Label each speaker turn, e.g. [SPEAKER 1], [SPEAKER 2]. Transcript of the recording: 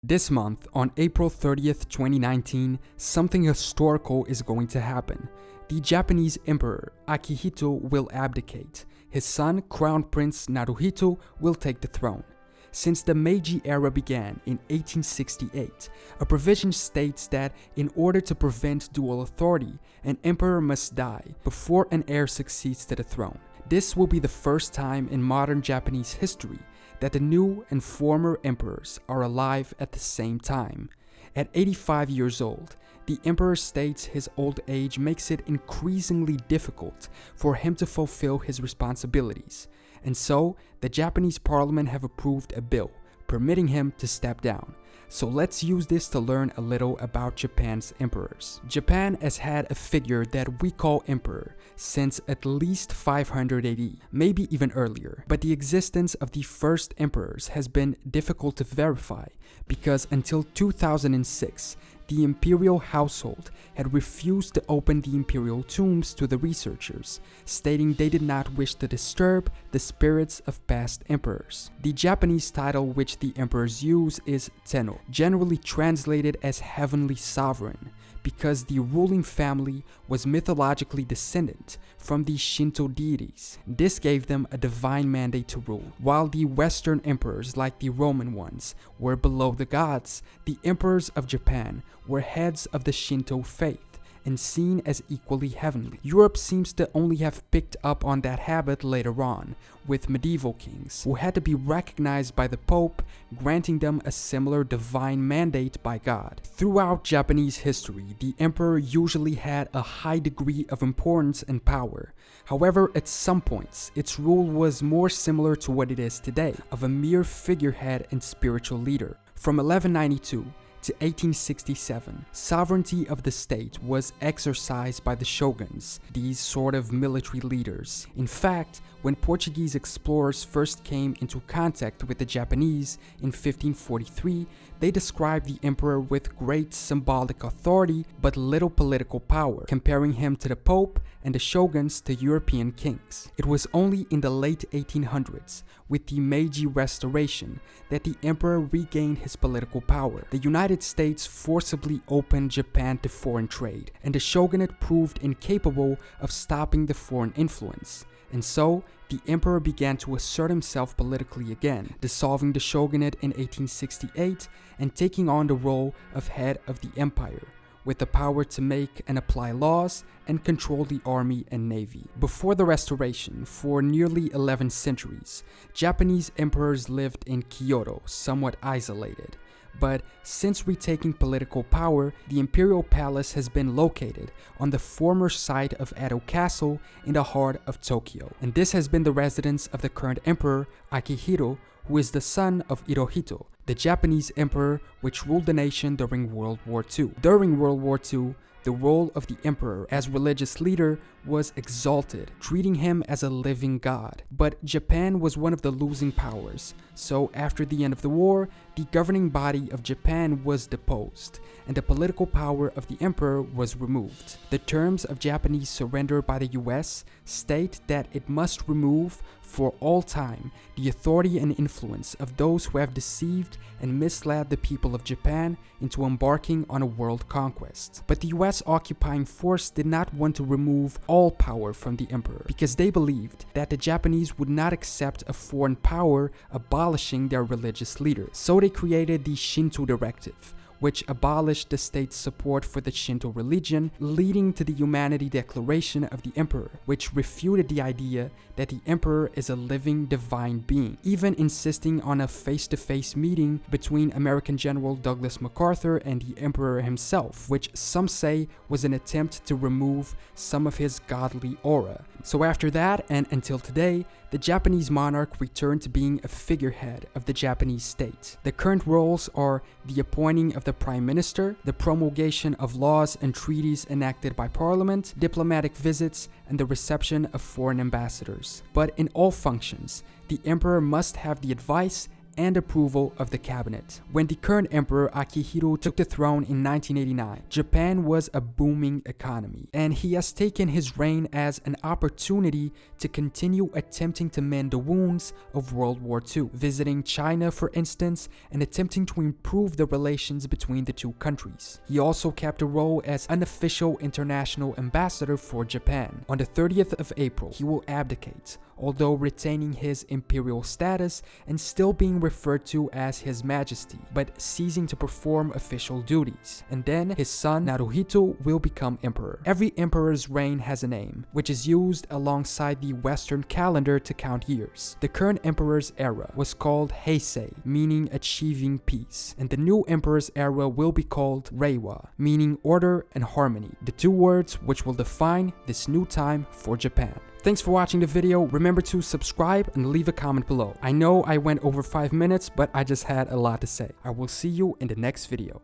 [SPEAKER 1] This month, on April 30th, 2019, something historical is going to happen. The Japanese Emperor Akihito will abdicate. His son, Crown Prince Naruhito, will take the throne. Since the Meiji era began in 1868, a provision states that in order to prevent dual authority, an emperor must die before an heir succeeds to the throne. This will be the first time in modern Japanese history that the new and former emperors are alive at the same time. At 85 years old, the emperor states his old age makes it increasingly difficult for him to fulfill his responsibilities, and so the Japanese parliament have approved a bill permitting him to step down. So let's use this to learn a little about Japan's emperors. Japan has had a figure that we call emperor since at least 500 AD, maybe even earlier. But the existence of the first emperors has been difficult to verify because until 2006, the imperial household had refused to open the imperial tombs to the researchers, stating they did not wish to disturb the spirits of past emperors. The Japanese title which the emperors use is Tenno, generally translated as heavenly sovereign, because the ruling family was mythologically descendant from the Shinto deities. This gave them a divine mandate to rule. While the Western emperors, like the Roman ones, were below the gods, the emperors of Japan were heads of the Shinto faith and seen as equally heavenly. Europe seems to only have picked up on that habit later on, with medieval kings, who had to be recognized by the Pope, granting them a similar divine mandate by God. Throughout Japanese history, the emperor usually had a high degree of importance and power. However, at some points, its rule was more similar to what it is today, of a mere figurehead and spiritual leader. From 1192 to 1867, sovereignty of the state was exercised by the shoguns, these sort of military leaders. In fact, when Portuguese explorers first came into contact with the Japanese in 1543, they described the emperor with great symbolic authority but little political power, comparing him to the Pope and the shoguns to European kings. It was only in the late 1800s, with the Meiji Restoration, that the emperor regained his political power. The United States forcibly opened Japan to foreign trade, and the shogunate proved incapable of stopping the foreign influence. And so, the emperor began to assert himself politically again, dissolving the shogunate in 1868 and taking on the role of head of the empire, with the power to make and apply laws and control the army and navy. Before the Restoration, for nearly 11 centuries, Japanese emperors lived in Kyoto, somewhat isolated. But since retaking political power, the Imperial Palace has been located on the former site of Edo Castle in the heart of Tokyo. And this has been the residence of the current emperor, Akihito, who is the son of Hirohito, the Japanese emperor which ruled the nation during World War II. During World War II, the role of the emperor as religious leader was exalted, treating him as a living god. But Japan was one of the losing powers, so after the end of the war, the governing body of Japan was deposed, and the political power of the emperor was removed. The terms of Japanese surrender by the US state that it must remove for all time the authority and influence of those who have deceived and misled the people of Japan into embarking on a world conquest. But the US occupying force did not want to remove all power from the emperor because they believed that the Japanese would not accept a foreign power abolishing their religious leader. So they created the Shinto Directive, which abolished the state's support for the Shinto religion, leading to the Humanity Declaration of the Emperor, which refuted the idea that the Emperor is a living divine being, even insisting on a face-to-face meeting between American General Douglas MacArthur and the Emperor himself, which some say was an attempt to remove some of his godly aura. So after that, and until today, the Japanese monarch returned to being a figurehead of the Japanese state. The current roles are the appointing of the Prime Minister, the promulgation of laws and treaties enacted by Parliament, diplomatic visits, and the reception of foreign ambassadors. But in all functions, the emperor must have the advice and approval of the cabinet. When the current emperor Akihito took the throne in 1989, Japan was a booming economy, and he has taken his reign as an opportunity to continue attempting to mend the wounds of World War II, visiting China for instance, and attempting to improve the relations between the two countries. He also kept a role as unofficial international ambassador for Japan. On the 30th of April, he will abdicate, although retaining his imperial status and still being referred to as His Majesty, but ceasing to perform official duties. And then his son Naruhito will become emperor. Every emperor's reign has a name, which is used alongside the Western calendar to count years. The current emperor's era was called Heisei, meaning achieving peace, and the new emperor's era will be called Reiwa, meaning order and harmony, the two words which will define this new time for Japan. Thanks for watching the video. Remember to subscribe and leave a comment below. I know I went over 5 minutes, but I just had a lot to say. I will see you in the next video.